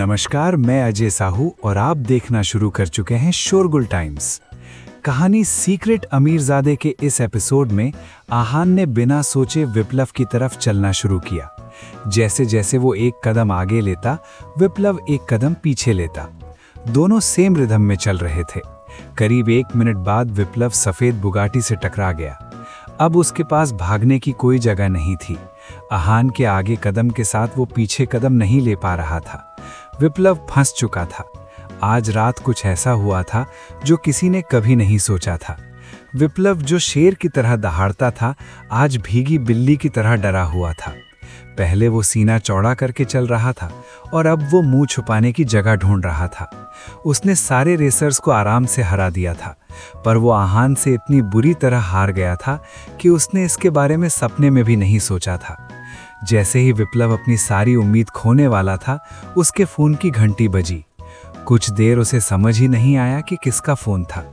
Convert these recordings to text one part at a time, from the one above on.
नमस्कार, मैं अजय साहू और आप देखना शुरू कर चुके हैं शोरगुल टाइम्स। कहानी सीक्रेट अमीरजादे के इस एपिसोड में आहान ने बिना सोचे विप्लव की तरफ चलना शुरू किया। जैसे जैसे वो एक कदम आगे लेता, विप्लव एक कदम पीछे लेता। दोनों सेम रिदम में चल रहे थे। करीब 1 मिनट बाद विप्लव सफेद बुगाटी से टकरा गया। अब उसके पास भागने की कोई जगह नहीं थी। आहान के आगे कदम के साथ वो पीछे कदम नहीं ले पा रहा था। विप्लव फंस चुका था। आज रात कुछ ऐसा हुआ था जो किसी ने कभी नहीं सोचा था। विप्लव जो शेर की तरह दहाड़ता था, आज भीगी बिल्ली की तरह डरा हुआ था। पहले वो सीना चौड़ा करके चल रहा था और अब वो मुंह छुपाने की जगह ढूंढ रहा था। उसने सारे रेसर्स को आराम से हरा दिया था, पर वो आहान से इतनी बुरी तरह हार गया था कि उसने इसके बारे में सपने में भी नहीं सोचा था। जैसे ही विप्लव अपनी सारी उम्मीद खोने वाला था, उसके फोन की घंटी बजी। कुछ देर उसे समझ ही नहीं आया कि किसका फोन था।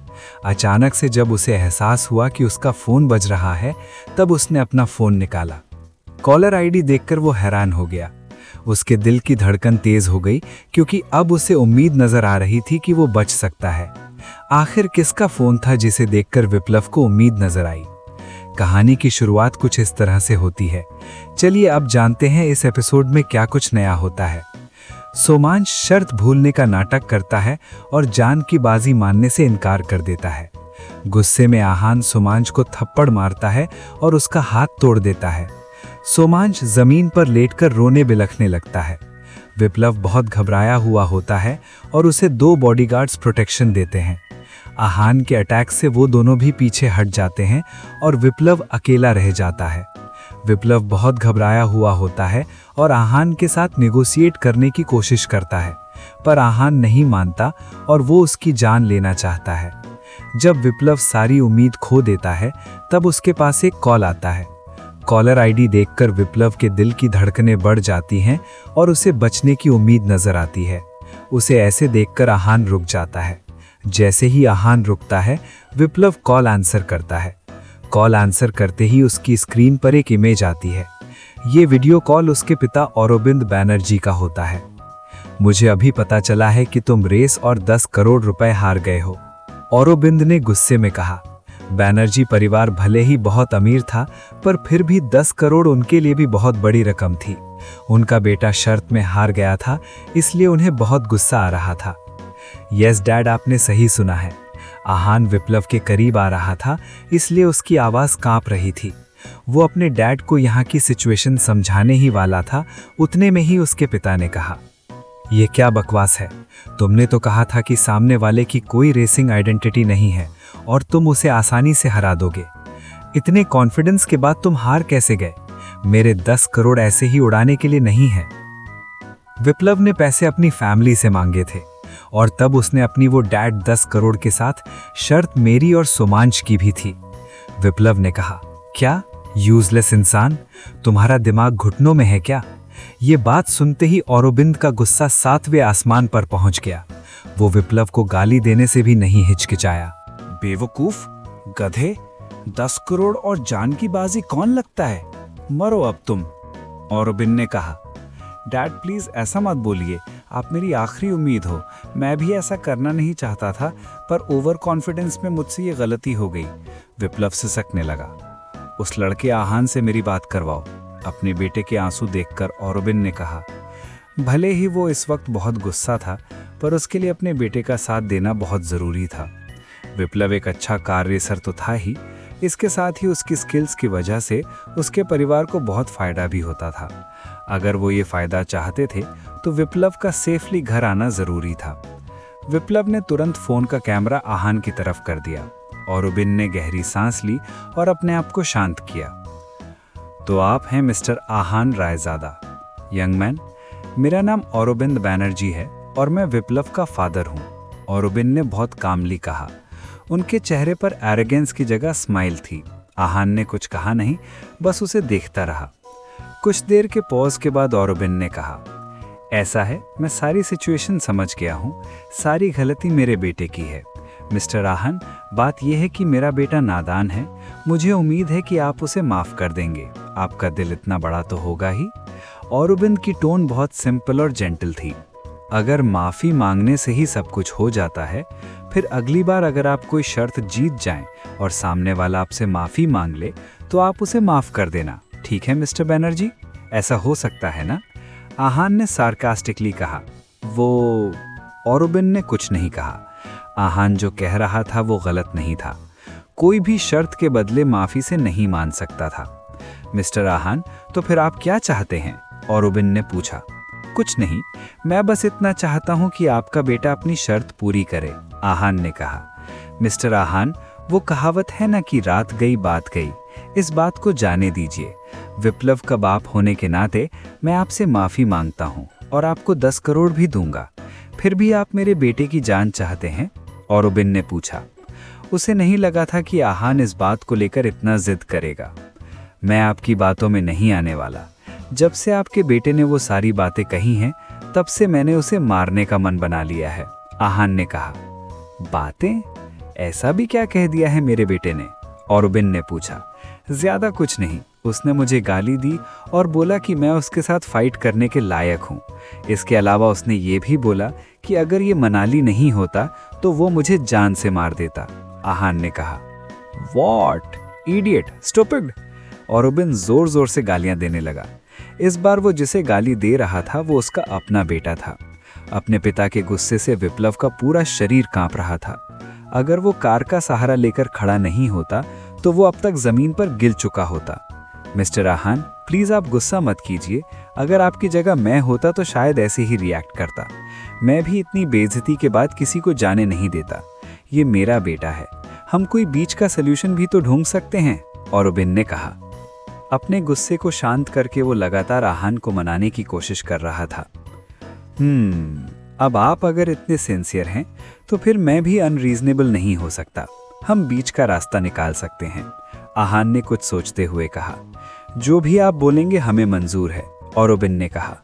अचानक से जब उसे एहसास हुआ कि उसका फोन बज रहा है, तब उसने अपना फोन निकाला। कॉलर आईडी देखकर वो हैरान हो गया। उसके दिल की धड़कन तेज हो गई, क्योंकि अब उसे उम्मीद नजर आ रही थी कि वो बच सकता है। आखिर किसका फोन था जिसे देखकर विप्लव को उम्मीद नजर आई? कहानी की शुरुआत कुछ इस तरह से होती है। चलिए अब जानते हैं इस एपिसोड में क्या कुछ नया होता है। सोमांश शर्त भूलने का नाटक करता है और जान की बाजी मानने से इनकार कर देता है। गुस्से में आहान सोमांश को थप्पड़ मारता है और उसका हाथ तोड़ देता है। सोमांश जमीन पर लेटकर रोने बिलखने लगता है। विप्लव बहुत घबराया हुआ होता है और उसे 2 बॉडीगार्ड्स प्रोटेक्शन देते हैं। आहान के अटैक से वो दोनों भी पीछे हट जाते हैं और विप्लव अकेला रह जाता है। विप्लव बहुत घबराया हुआ होता है और आहान के साथ नेगोशिएट करने की कोशिश करता है, पर आहान नहीं मानता और वो उसकी जान लेना चाहता है। जब विप्लव सारी उम्मीद खो देता है, तब उसके पास एक कॉल आता है। कॉलर आईडी देखकर विप्लव के दिल की धड़कनें बढ़ जाती हैं और उसे बचने की उम्मीद नजर आती है। उसे ऐसे देखकर आहान रुक जाता है। जैसे ही आहान रुकता है, विप्लव कॉल आंसर करता है। कॉल आंसर करते ही उसकी स्क्रीन पर एक इमेज आती है। ये वीडियो कॉल उसके पिता औरोबिंद बैनर्जी का होता है। मुझे अभी पता चला है कि तुम रेस और 10 करोड़ रुपए हार गए हो, औरोबिंद ने गुस्से में कहा। बैनर्जी परिवार भले ही बहुत अमीर था, पर फिर भी 10 करोड़ उनके लिए भी बहुत बड़ी रकम थी। उनका बेटा शर्त में हार गया था, इसलिए उन्हें बहुत गुस्सा आ रहा था। यस डैड, आपने सही सुना है। आहान विप्लव के करीब आ रहा था, इसलिए उसकी आवाज कांप रही थी। वो अपने डैड को यहाँ की सिचुएशन समझाने ही वाला था, उतने में ही उसके पिता ने कहा, ये क्या बकवास है? तुमने तो कहा था कि सामने वाले की कोई रेसिंग आइडेंटिटी नहीं है और तुम उसे आसानी से हरा दोगे। इतने कॉन्फिडेंस के बाद तुम हार कैसे गए? मेरे 10 करोड़ ऐसे ही उड़ाने के लिए नहीं है। विप्लव ने पैसे अपनी फैमिली से मांगे थे और तब उसने अपनी वो डैड 10 करोड़ के साथ शर्त मेरी और सोमांश की भी थी। विप्लव ने कहा, क्या यूजलेस इंसान, तुम्हारा दिमाग घुटनों में है क्या? ये बात सुनते ही औरोबिंद का गुस्सा 7वें आसमान पर पहुंच गया। वो विप्लव को गाली देने से भी नहीं हिचकिचाया। बेवकूफ, गधे, 10 करोड़ और जान की बाजी कौन लगता है? मरो अब तुम, औरोबिंद ने कहा। डैड प्लीज ऐसा मत बोलिए, आप मेरी आखिरी उम्मीद हो। मैं भी ऐसा करना नहीं चाहता था, पर ओवर कॉन्फिडेंस में मुझसे ये गलती हो गई। विप्लव सिसकने लगा। उस लड़के आहान से मेरी बात करवाओ, अपने बेटे के आंसू देखकर औरोबिंद ने कहा। भले ही वो इस वक्त बहुत गुस्सा था, पर उसके लिए अपने बेटे का साथ देना बहुत जरूरी था। विप्लव एक अच्छा कार रेसर तो था ही, इसके साथ ही उसकी स्किल्स की वजह से उसके परिवार को बहुत फायदा भी होता था। अगर वो ये फायदा चाहते थे तो विप्लव का सेफली घर आना जरूरी था। विप्लव ने तुरंत फोन का कैमरा आहान की तरफ कर दिया। औरोबिंद ने गहरी सांस ली और अपने आप को शांत किया। तो आप हैं मिस्टर आहान रायजादा? यंग मैन, मेरा नाम औरोबिंद बैनर्जी है और मैं विप्लव का फादर हूँ, औरोबिंद ने बहुत कामली कहा। उनके चेहरे पर एरोगेंस की जगह स्माइल थी। आहान ने कुछ कहा नहीं, बस उसे देखता रहा। कुछ देर के पॉज के बाद औरोबिंद ने कहा, ऐसा है, मैं सारी सिचुएशन समझ गया हूँ। सारी गलती मेरे बेटे की है। मिस्टर आहान, बात यह है कि मेरा बेटा नादान है। मुझे उम्मीद है कि आप उसे माफ कर देंगे। आपका दिल इतना बड़ा तो होगा ही। औरोबिंद की टोन बहुत सिंपल और जेंटल थी। अगर माफ़ी मांगने से ही सब कुछ हो जाता है, फिर अगली बार अगर आप कोई शर्त जीत जाएं और सामने वाला आपसे माफ़ी मांग ले तो आप उसे माफ़ कर देना, ठीक है मिस्टर बनर्जी? ऐसा हो सकता है ना? आहान ने सार्कास्टिकली कहा। वो औरोबिन ने कुछ नहीं कहा। आहान जो कह रहा था वो गलत नहीं था। कोई भी शर्त के बदले माफ़ी से नहीं मान सकता था। मिस्टर आहान, तो फिर आप क्या चाहते हैं? औरोबिन ने पूछा। कुछ नहीं, मैं बस इतना चाहता हूं कि आपका बेटा अपनी शर्त पूरी करे, आहान ने कहा। मिस्टर आहान, वो कहावत है ना कि रात गई बात गई, इस बात को जाने दीजिए। विप्लव का बाप होने के नाते मैं आपसे माफ़ी मांगता हूं और आपको 10 करोड़ भी दूंगा। फिर भी आप मेरे बेटे की जान चाहते हैं? औरोबिन ने पूछा। उसे नहीं लगा था कि आहान इस बात को लेकर इतना जिद करेगा। मैं आपकी बातों में नहीं आने वाला। जब से आपके बेटे ने वो सारी बातें कही हैं, तब से मैंने उसे मारने का मन बना लिया है, आहान ने कहा। बातें? ऐसा भी क्या कह दिया है मेरे बेटे ने? औरोबिन ने पूछा। ज्यादा कुछ नहीं, उसने मुझे गाली दी और बोला कि मैं उसके साथ फाइट करने के लायक हूँ। इसके अलावा उसने ये भी बोला कि अगर ये मनाली नहीं होता तो वो मुझे जान से मार देता, आहान ने कहा। वॉट? Idiot, stupid! औरोबिन जोर जोर से गालियां देने लगा। इस बार वो जिसे गाली दे रहा था वो उसका अपना बेटा था। अपने पिता के गुस्से से विप्लव का पूरा शरीर कांप रहा था। अगर वो कार का सहारा लेकर खड़ा नहीं होता तो वो अब तक जमीन पर गिर चुका होता। मिस्टर आहान, प्लीज आप गुस्सा मत कीजिए। अगर आपकी जगह मैं होता तो शायद ऐसे ही रिएक्ट करता। मैं भी इतनी बेइज्जती के बाद किसी को जाने नहीं देता। ये मेरा बेटा है, हम कोई बीच का सल्यूशन भी तो ढूंढ सकते हैं, औरोबिन ने कहा। अपने गुस्से को शांत करके वो लगातार आहान को मनाने की कोशिश कर रहा था। अब आप अगर इतने सिंसियर हैं तो फिर मैं भी अनरीजनेबल नहीं हो सकता। हम बीच का रास्ता निकाल सकते हैं, आहान ने कुछ सोचते हुए कहा। जो भी आप बोलेंगे हमें मंजूर है, औरोबिन ने कहा।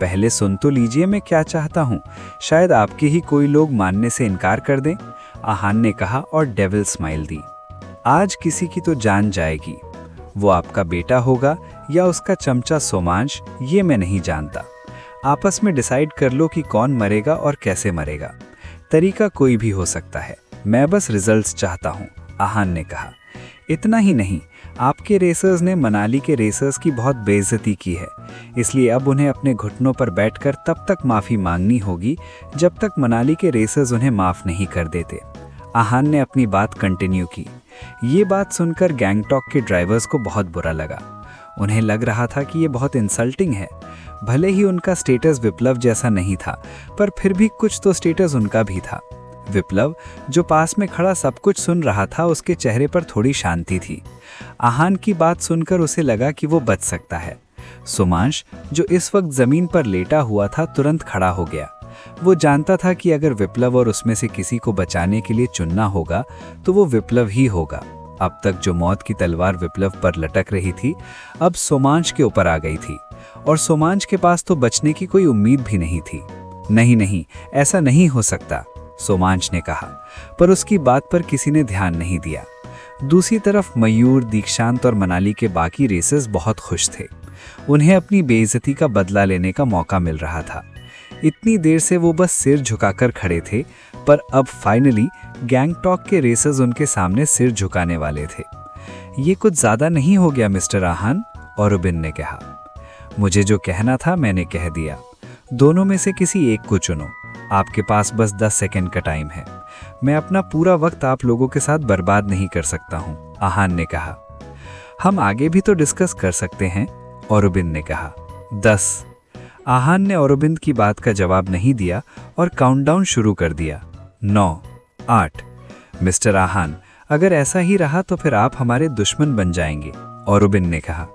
पहले सुन तो लीजिए मैं क्या चाहता हूँ, शायद आपके ही कोई लोग मानने से इनकार कर दें, आहान ने कहा और डेविल स्माइल दी। आज किसी की तो जान जाएगी। वो आपका बेटा होगा या उसका चमचा सोमांश, ये मैं नहीं जानता। आपस में डिसाइड कर लो कि कौन मरेगा और कैसे मरेगा। तरीका कोई भी हो सकता है, मैं बस रिजल्ट्स चाहता हूँ, आहान ने कहा। इतना ही नहीं, आपके रेसर्स ने मनाली के रेसर्स की बहुत बेइज्जती की है, इसलिए अब उन्हें अपने घुटनों पर बैठकर तब तक माफ़ी मांगनी होगी जब तक मनाली के रेसर्स उन्हें माफ़ नहीं कर देते। आहान ने अपनी बात कंटिन्यू की। ये बात सुनकर गैंगटॉक के ड्राइवर्स को बहुत बुरा लगा। उन्हें लग रहा था कि ये बहुत इंसल्टिंग है। भले ही उनका स्टेटस विप्लव जैसा नहीं था, पर फिर भी कुछ तो स्टेटस उनका भी था। विप्लव, जो पास में खड़ा सब कुछ सुन रहा था, उसके चेहरे पर थोड़ी शांति थी। आहान की बात सुनकर उसे लगा कि वो बच सकता है। सोमांश, जो इस वक्त जमीन पर लेटा हुआ था, तुरंत खड़ा हो गया। वो जानता था कि अगर विप्लव और उसमें से किसी को बचाने के लिए चुनना होगा तो वो विप्लव ही होगा। अब तक जो मौत की तलवार विप्लव पर लटक रही थी, अब सोमांश के ऊपर आ गई थी और सोमांश के पास तो बचने की कोई उम्मीद भी नहीं थी। नहीं नहीं, ऐसा नहीं हो सकता, सोमांश ने कहा, पर उसकी बात पर किसी ने ध्यान नहीं दिया। दूसरी तरफ मयूर, दीक्षांत और मनाली के बाकी रेसर्स बहुत खुश थे। उन्हें अपनी बेइज्जती का बदला लेने का मौका मिल रहा था। इतनी देर से वो बस सिर झुकाकर खड़े थे, पर अब फाइनली गैंगटॉक के रेसर्स उनके सामने सिर झुकाने वाले थे। ये कुछ ज्यादा नहीं हो गया मिस्टर आहान, औरोबिन ने कहा। मुझे जो कहना था मैंने कह दिया। दोनों में से किसी एक को चुनो। आपके पास बस 10 सेकंड का टाइम है। मैं अपना पूरा वक्त आप लोगों के साथ बर्बाद नहीं कर सकता हूँ, आहान ने कहा। हम आगे भी तो डिस्कस कर सकते हैं, औरोबिन ने कहा। 10। आहान ने औरोबिंद की बात का जवाब नहीं दिया और काउंटडाउन शुरू कर दिया। 9, 8। मिस्टर आहान, अगर ऐसा ही रहा तो फिर आप हमारे दुश्मन बन जाएंगे, औरोबिंद ने कहा।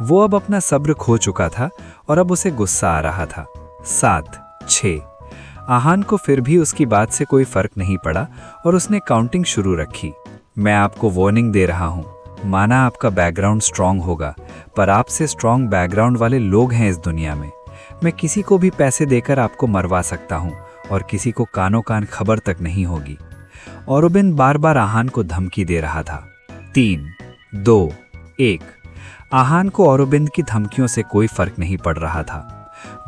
वो अब अपना सब्र खो चुका था और अब उसे गुस्सा आ रहा था। 7, 6। आहान को फिर भी उसकी बात से कोई फर्क नहीं पड़ा और उसने काउंटिंग शुरू रखी। मैं आपको वार्निंग दे रहा हूँ, माना आपका बैकग्राउंड स्ट्रांग होगा, पर आपसे स्ट्रांग बैकग्राउंड वाले लोग हैं इस दुनिया में। मैं किसी को भी पैसे देकर आपको मरवा सकता हूँ और किसी को कानों कान खबर तक नहीं होगी। औरोबिंद बार बार आहान को धमकी दे रहा था। 3, 2, 1। आहान को औरोबिंद की धमकियों से कोई फर्क नहीं पड़ रहा था।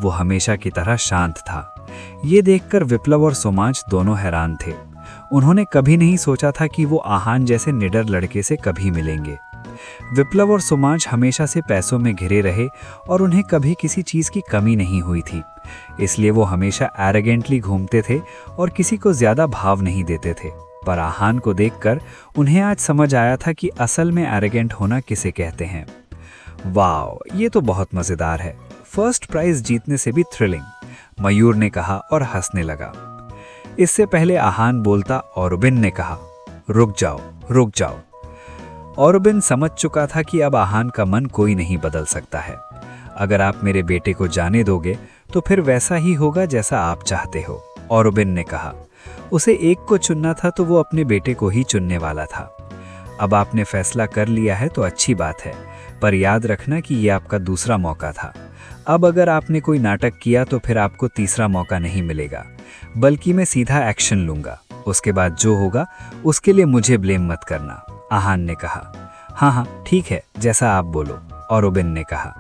वो हमेशा की तरह शांत था। ये देखकर विप्लव और सोमांश दोनों हैरान थे। उन्होंने कभी नहीं सोचा था कि वो आहान जैसे निडर लड़के से कभी मिलेंगे। विप्लव और सोमांश हमेशा से पैसों में घिरे रहे और उन्हें कभी किसी चीज़ की कमी नहीं हुई थी, इसलिए वो हमेशा एरोगेंटली घूमते थे और किसी को ज़्यादा भाव नहीं देते थे। पर आहान को देखकर उन्हें आज समझ आया था कि असल में एरोगेंट होना किसे कहते हैं। वाह, ये तो बहुत मज़ेदार है। फर्स्ट प्राइज जीतने से भी थ्रिलिंग, मयूर ने कहा और हंसने लगा। इससे पहले आहान बोलता औरबिन ने कहा, रुक जाओ रुक जाओ। औरबिन समझ चुका था कि अब आहान का मन कोई नहीं बदल सकता है। अगर आप मेरे बेटे को जाने दोगे तो फिर वैसा ही होगा जैसा आप चाहते हो, औरबिन ने कहा। उसे एक को चुनना था तो वो अपने बेटे को ही चुनने वाला था। अब आपने फैसला कर लिया है तो अच्छी बात है, पर याद रखना कि ये आपका दूसरा मौका था। अब अगर आपने कोई नाटक किया तो फिर आपको तीसरा मौका नहीं मिलेगा, बल्कि मैं सीधा एक्शन लूंगा। उसके बाद जो होगा उसके लिए मुझे ब्लेम मत करना, आहान ने कहा। हाँ, ठीक है, जैसा आप बोलो, औरबिन ने कहा।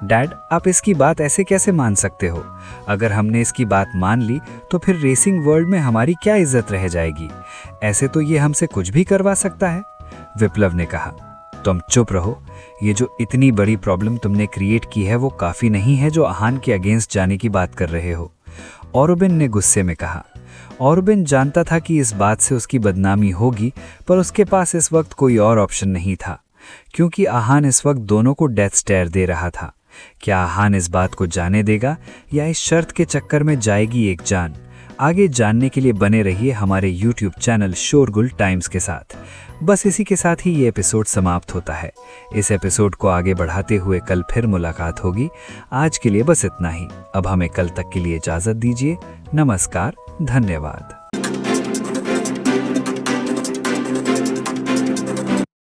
डैड, आप इसकी बात ऐसे कैसे मान सकते हो? अगर हमने इसकी बात मान ली तो फिर रेसिंग वर्ल्ड में हमारी क्या इज्जत रह जाएगी? ऐसे तो ये हमसे कुछ भी करवा सकता है, विप्लव ने कहा। तुम चुप रहो, ये जो इतनी बड़ी प्रॉब्लम तुमने क्रिएट की है वो काफ़ी नहीं है जो आहान के अगेंस्ट जाने की बात कर रहे हो, औरबिन ने गुस्से में कहा। औरबिन जानता था कि इस बात से उसकी बदनामी होगी, पर उसके पास इस वक्त कोई और ऑप्शन नहीं था, क्योंकि आहान इस वक्त दोनों को डेथ स्टेयर दे रहा था। क्या आहान इस बात को जाने देगा या इस शर्त के चक्कर में जाएगी एक जान? आगे जानने के लिए बने रहिए हमारे YouTube चैनल शोरगुल टाइम्स के साथ। बस इसी के साथ ही ये एपिसोड समाप्त होता है। इस एपिसोड को आगे बढ़ाते हुए कल फिर मुलाकात होगी। आज के लिए बस इतना ही। अब हमें कल तक के लिए इजाज़त दीजिए। नमस्कार, धन्यवाद।